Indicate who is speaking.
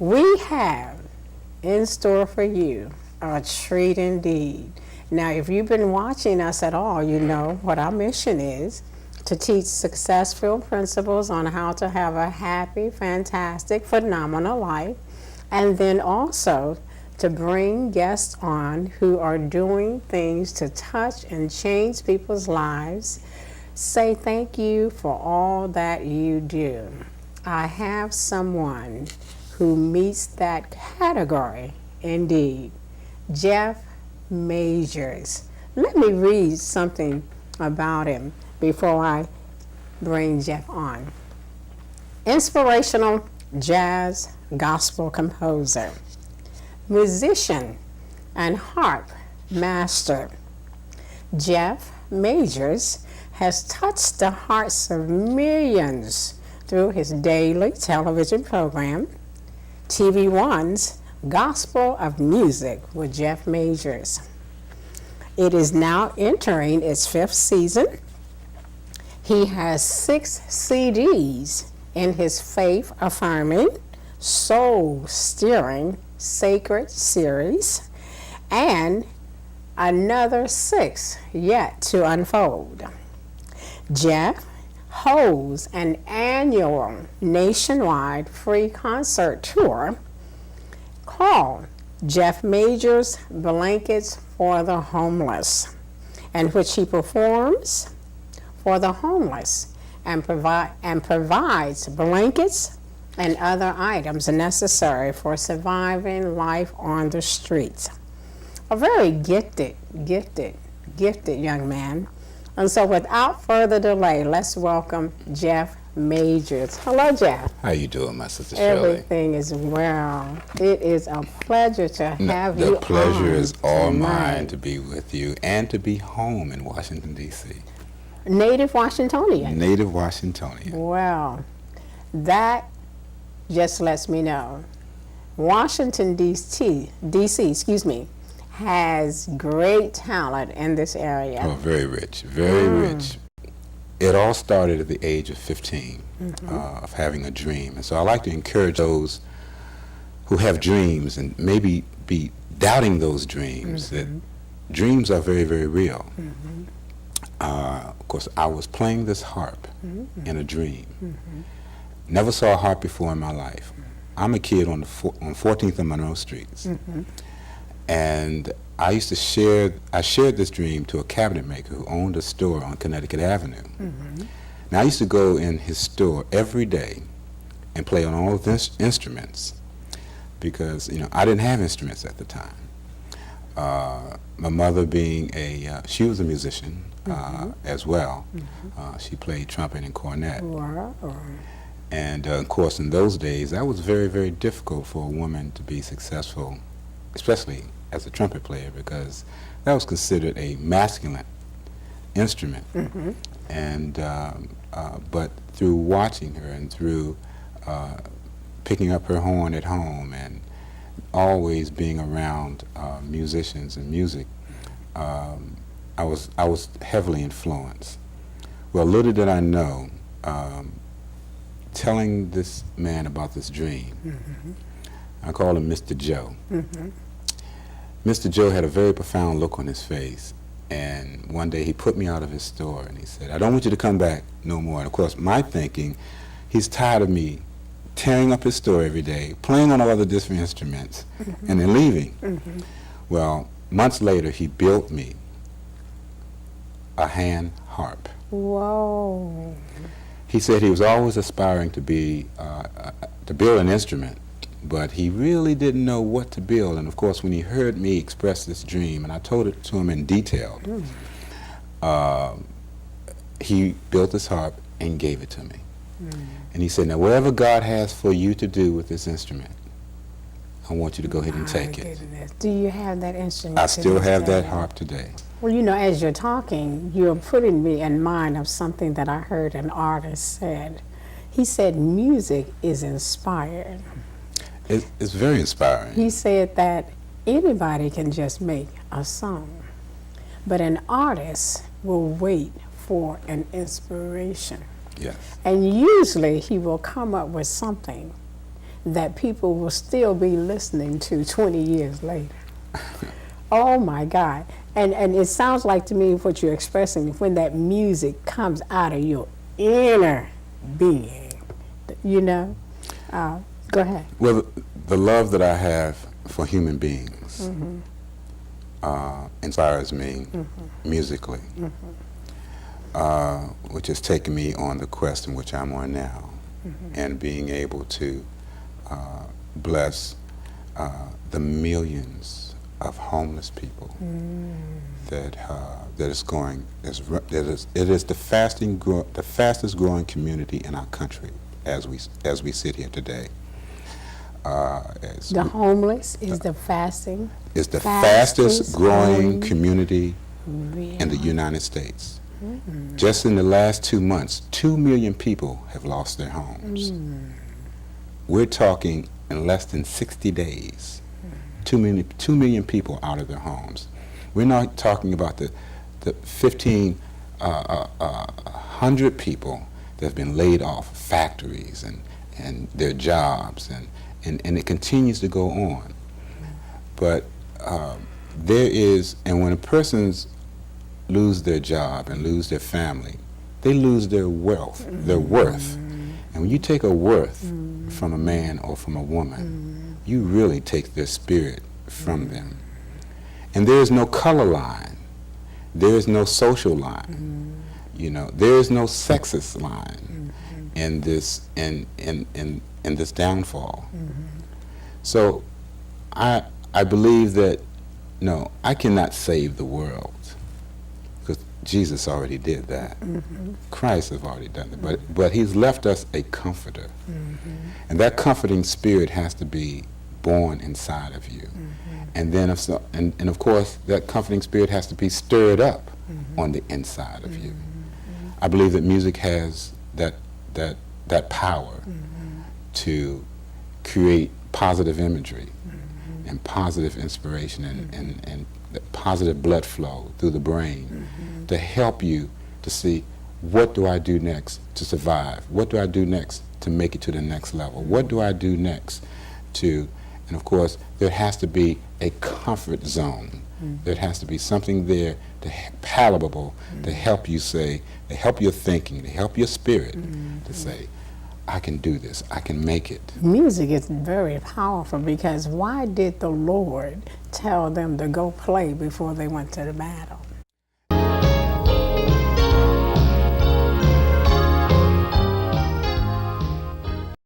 Speaker 1: we have in store for you a treat indeed. Now, if you've been watching us at all, you know what our mission is: to teach successful principles on how to have a happy, fantastic, phenomenal life, and then also to bring guests on who are doing things to touch and change people's lives. Say thank you for all that you do. I have someone who meets that category indeed. Jeff Majors. Let me read something about him before I bring Jeff on. Inspirational jazz gospel composer, musician, and harp master. Jeff Majors has touched the hearts of millions through his daily television program, TV One's Gospel of Music with Jeff Majors. It is now entering its 5th season. He has 6 CDs in his faith-affirming, soul-stirring, sacred series, and another 6 yet to unfold. Jeff holds an annual nationwide free concert tour called Jeff Majors Blankets for the Homeless, in which he performs for the homeless and provides blankets and other items necessary for surviving life on the streets. A very gifted young man. And so without further delay, let's welcome Jeff Majors. Hello, Jeff.
Speaker 2: How you doing, my sister Shirley?
Speaker 1: Everything is well. It is a pleasure to have you on.
Speaker 2: The pleasure is all mine to be with you and to be home in Washington, D.C.
Speaker 1: Native Washingtonian.
Speaker 2: Native Washingtonian.
Speaker 1: Well, that just lets me know Washington, D.C., has great talent in this area.
Speaker 2: Oh, very rich, very rich. It all started at the age of 15, of having a dream. And so I like to encourage those who have dreams and maybe be doubting those dreams, that dreams are very, very real. Of course, I was playing this harp in a dream. Never saw a harp before in my life. I'm a kid on 14th and Monroe Streets. And I shared this dream to a cabinet maker who owned a store on Connecticut Avenue. Now, I used to go in his store every day and play on all of the instruments because, I didn't have instruments at the time. My mother being she was a musician as well. She played trumpet and cornet. And of course, in those days, that was very, very difficult for a woman to be successful, especially as a trumpet player, because that was considered a masculine instrument. And but through watching her and through picking up her horn at home and always being around musicians and music, I was heavily influenced. Well, little did I know, telling this man about this dream, I called him Mr. Joe. Mr. Joe had a very profound look on his face, and one day he put me out of his store and he said, "I don't want you to come back no more." And of course, my thinking, he's tired of me tearing up his store every day, playing on all the different instruments, and then leaving. Well, months later, he built me a hand harp.
Speaker 1: Whoa.
Speaker 2: He said he was always aspiring to build an instrument, but he really didn't know what to build. And of course, when he heard me express this dream, and I told it to him in detail, he built this harp and gave it to me. And he said, "Now, whatever God has for you to do with this instrument, I want you to go ahead and take it."
Speaker 1: Do you have that instrument?
Speaker 2: I still have that harp today.
Speaker 1: Well, as you're talking, you're putting me in mind of something that I heard an artist said. He said music is inspired.
Speaker 2: It's very inspiring.
Speaker 1: He said that anybody can just make a song, but an artist will wait for an inspiration.
Speaker 2: Yes.
Speaker 1: And usually he will come up with something that people will still be listening to 20 years later. Oh my God. And it sounds like to me what you're expressing when that music comes out of your inner being, you know? Go ahead.
Speaker 2: Well, the love that I have for human beings inspires me musically, which has taken me on the quest in which I'm on now, and being able to bless the millions of homeless people that it is the fastest growing community in our country as we sit here today.
Speaker 1: The homeless is the fasting.
Speaker 2: Is the fastest growing community in the United States. Just in the last 2 months, 2 million people have lost their homes. We're talking in less than 60 days, 2 million people out of their homes. We're not talking about the 1,500 people that have been laid off factories and their jobs, and it continues to go on. But and when a person's lose their job and lose their family, they lose their wealth, their worth. And when you take a worth from a man or from a woman, you really take their spirit from them. And there is no color line. There is no social line. You know, there is no sexist line in this in this downfall. So I believe that no, I cannot save the world, because Jesus already did that. Christ has already done it. But he's left us a comforter. And that comforting spirit has to be born inside of you. And then and of course that comforting spirit has to be stirred up on the inside of you. I believe that music has that power to create positive imagery and positive inspiration and positive blood flow through the brain to help you to see, what do I do next to survive? What do I do next to make it to the next level? What do I do next to, and of course, there has to be a comfort zone. There has to be something there palatable to help you say, to help your thinking, to help your spirit to say, I can do this, I can make it.
Speaker 1: Music is very powerful, because why did the Lord tell them to go play before they went to the battle?